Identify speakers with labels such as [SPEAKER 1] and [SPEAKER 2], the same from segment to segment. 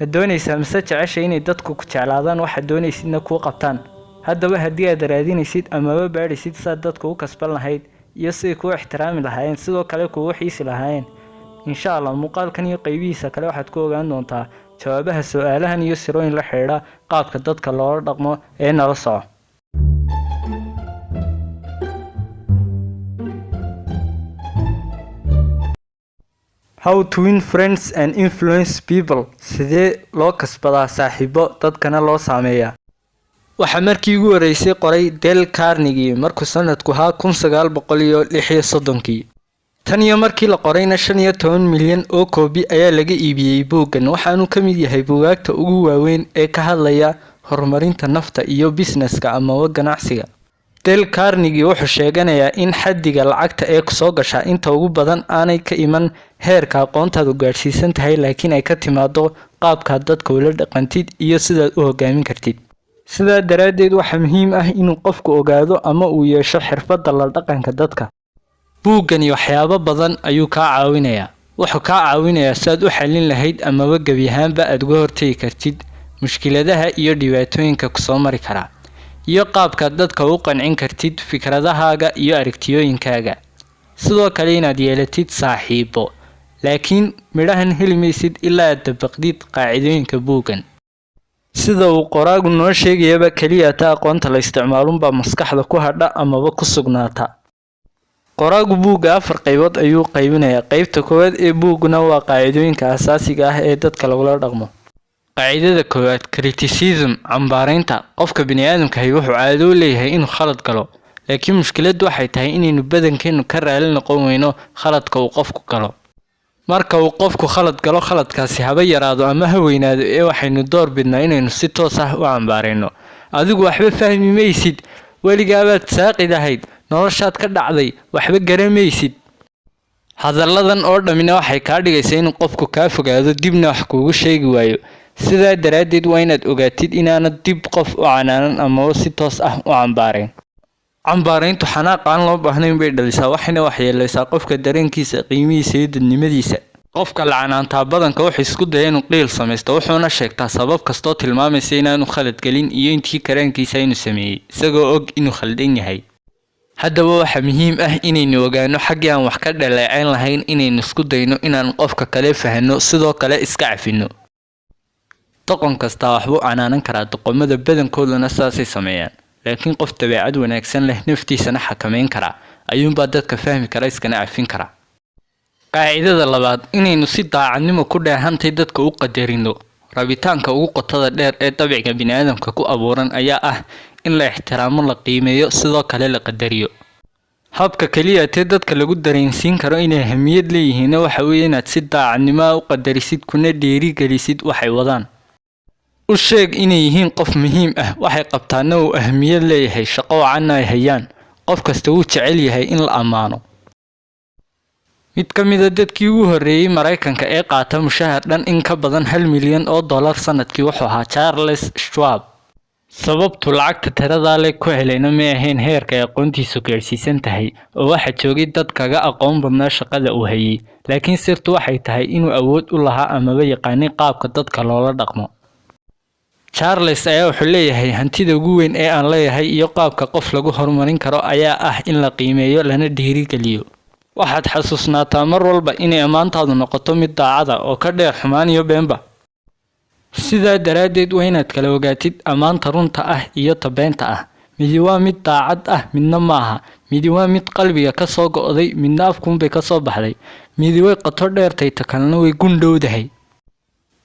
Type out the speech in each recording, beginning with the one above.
[SPEAKER 1] ma doonaysaa mise jeceshay inay dadku ku jeclaadaan waxaad doonaysidna kuu qabtaan. haddaba haddii aad raadinaysid amaba baadhisid saad dadku u kasban lahayd iyo siday kuu ixtiraami lahaayeen sidoo kale kugu xiisi lahaayeen, insha allah muuqaalkan iyo qaybihiisa kale waxaad ku ogaan doontaa jawaabaha su'aalahan iyo sirooyin la xidhiidha qaabka dadka loola dhaqmo ee nala soco. How to win friends and influence people. Sidee loo kasbadaa saaxiibo dadkana loo saameeyaa. waxaa markii ugu horeysay qoray Dale Carnegie markuu sanadku ahaa 1936. tan iyo markii la qorayna 15 milyan oo koobi ayaa laga iibiyey buuggan, waxaanu ka mid yahay buugaagta ugu waaweyn ee ka hadlaya horumarinta nafta iyo businesska ama ganacsiga. Dale Carnegie wuxuu sheeganayaa in xaddiga lacagta ee soo gasha inta ugu badan aanay ka iman heerka aqoontaadu gaarsiisan tahay, laakiin ay ka timaado qaabka dadka ula dhaqantid iyo sidaad u hogaamin kartid. sidaa daraaddeed waxaa muhiim ah inuu qofku ogaado ama uu yeesho xirfadda la dhaqanka dadka. buuggani waxyaabo badan ayuu kaa caawinayaa. wuxuu kaa caawinayaa sidaad u xallin lahayd amaba gebi ahaanba aad uga hortagi kartid mushkiladaha iyo dhibaatooyinka ku soo mari kara, iyo qaabka dadka u qancin kartid fikradahaaga iyo aragtiyooyinkaaga. sidoo kale inaad yeelatid saaxiibo, laakiin midhahan heli maysid ilaa aad dabaqdid qaacidooyinka buuggan. sida uu qoraagu noo sheegayaba kaliya ta aqoonta la isticmaalunbaa maskaxda ku hadha amaba ku sugnaata. qoraagu buugga 4 qaybood ayuu qaybinayaa. qaybta koowaad ee buugguna waa qaacidooyinka asaasiga ah ee dadka lagula dhaqmo. qaacidada koowaad, criticism, cambaaraynta. qofka bini'aadamkahi wuxuu caado u leeyahay inuu khalad galo, laakiin mushkiladdu waxay tahay inaynu badankeenu ka raali noqon weyno khaladka uu qofku galo. marka uu qofku khalad galo, khaladkaasi haba yaraado ama ha weynaado ee waxaynu door bidnaa inaynu si toos ah u cambaarayno. adigu waxba fahmi maysid, weligaabaad saaqid ahayd, noloshaad ka dhacday, waxba garamaysid. hadalladan oo dhammina waxay kaa dhigaysaa inuu qofku kaa fogaado, dibna wax kuugu sheegi waayo. sidaa daraaddeed waa inaad ogaatid inaanad dib qof u canaanan amaba si toos ah u cambaarayn. cambaarayntu xanaaq aan loo baahnayn bay dhalisaa, waxayna waxyeelaysaa qofka dareenkiisa, qiimihiisa iyo dadnimadiisa. qofka la canaantaa badanka wuxuu isku daya inuu qiil samaysto, wuxuuna sheegtaa sabab kastoo tilmaamaysa inaanu khalad gelin iyo intii karaankiisa inuu sameeyey, isagoo og inuu khaldan yahay. haddaba waxaa muhiim ah inaynu ogaano xaggii aan wax ka dhaleecayn lahayn inaynu isku dayno inaan qofka kale fahanno, sidoo kale iska cafino. doqon kastaa waxbuu canaanan karaa, doqomada badankooduna saasay sameeyaan, laakiin qof dabeecad wanaagsan leh naftiisana xakameyn kara ayuunbaa dadka fahmi kara iskana cafin kara. qaacidada labaad, inaynu si daacadnimo ku dheehantay dadka u qadarino. rabitaanka ugu qotada dheer ee dabciga bini'aadamka ku abuuran ayaa ah in la ixtiraamo, la qiimeeyo, sidoo kale la qadariyo. habka kaliya ee dadka lagu dareensiin karo inay ahmiyad leeyihiin waxa weeye inaad si daacadnimo u qadarisid kuna dhiirigelisid waxay wadaan. u sheeg inay yihiin qof muhiim ah, waxay qabtaana uu ahmiyad leeyahay, shaqo wacanna ay hayaan. qof kasta wuu jecel yahay in la ammaano. mid ka mid ah dadkii ugu horreeyay Mareykanka ee qaata mushahar dhan in ka badan $1 milyan sanadkii wuxuu ahaa Charles Schwab. sababtu lacagta tirada leh ku helayna ma ahayn heerka aqoontiisu gaarsiisan tahay oo waxa joogay dad kaga aqoon badnaa shaqada uu hayay, laakiin sirtu waxay tahay inuu awood u lahaa amaba yaqaanay qaabka dadka loola dhaqmo. Charles ayaa wuxuu leeyahay hantida ugu weyn ee aan leeyahay iyo qaabka qof lagu horumarin karo ayaa ah in la qiimeeyo lana dhiirigeliyo. waxaad xasuusnaataa mar walba inay ammaantaadu noqoto mid daacad ah oo ka dheer xumaan iyo beenba. sidaa daraaddeed waa inaad kala ogaatid ammaanta runta ah iyo beenta ah. midi waa mid daacad ah, midna maaha. midi waa mid qalbiga ka soo go'day, midna afkuunbay ka soo baxday. midi way qoto dheertay, ta kalena way gundhowdahay.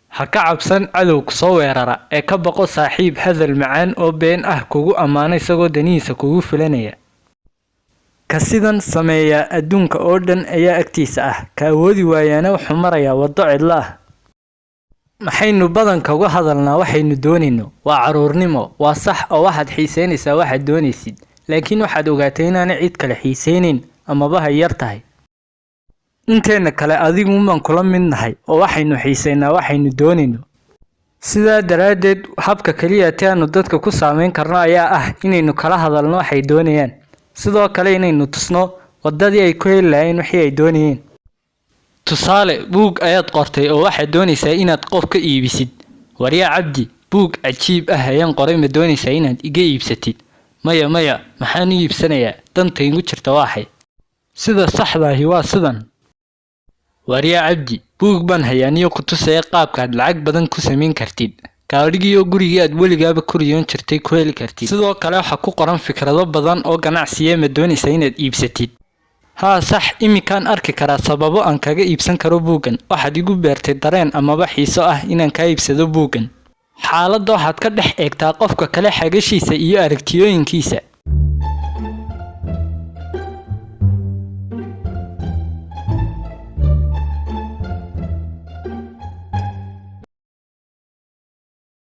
[SPEAKER 1] ha ka cabsan cadow ku soo weerara ee ka baqo saaxiib hadal macaan oo been ah kugu ammaana isagoo danihiisa kugu filanaya. ka sidan sameeya adduunka oo dhan ayaa agtiisa ah, ka awoodi waayaana wuxuu marayaa waddo cidlo ah. maxaynu badanka uga hadalnaa waxaynu doonayno? waa caruurnimo, waa sax oo waxaad xiiseynaysaa waxaad doonaysid, laakiin waxaad ogaatay inaanay cid kale xiiseynin amaba ha yar tahay. inteena kale adiguunbaan kula mid nahay oo waxaynu xiiseynaa waxaynu doonayno. sidaa daraaddeed habka kaliya aanu dadka ku saameyn karno ayaa ah inaynu kala hadalno waxay doonayaan, sidoo kale inaynu tusno waddadii ay ku heli lahayn wixii ay doonayeen. tusaale, buug ayaad qortay oo waxaad doonaysaa inaad qof ka iibisid. Waryaa Cabdi, buug cajiib ah ayaan qoray ma doonaysaa inaad iga iibsatid? Maya, maxaan iibsanayaa? Danta igu jirta waxay. Sida saxda ahi waa sidan. Waryaa Cabdi, buug baan hayaa niyo ku tusaya qaabka aad lacag badan ku samayn kartid. Gaadhigii oo gurigii aad weligaaba ku riyoon jirtay ku heli kartid. Sidoo kale waxaa ku qoran fikrado badan oo ganacsiye ma doonaysaa inaad iibsatid? Haa sax, imikaan arki karaa sababo aan kaga iibsan karo buuggan. Waxaad igu beertay dareen amaba xiiso ah inaan ka iibsado buuggan. Xaaladda waxaad ka dhex eegtaa qofka kale xagashiisa iyo aragtiyooyinkiisa.